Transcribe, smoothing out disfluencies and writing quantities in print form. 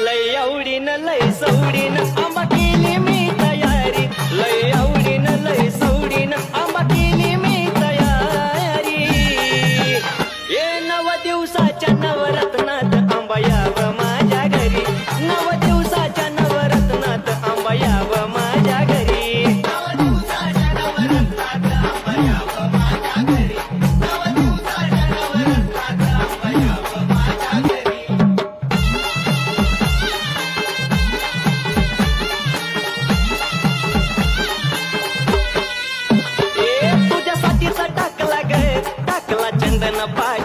लय आवडीनं लय सवडीनं आंबा केली मी तयारी, लय आवडीनं लय सवडीनं आंबा केली मी तयारी. ये 9 दिवसाच्या नवरत्नात आंबा यावं माझ्या घरी, 9 दिवसाच्या नवरत्नात आंबा यावं माझ्या घरी. टाकला चंदन पाय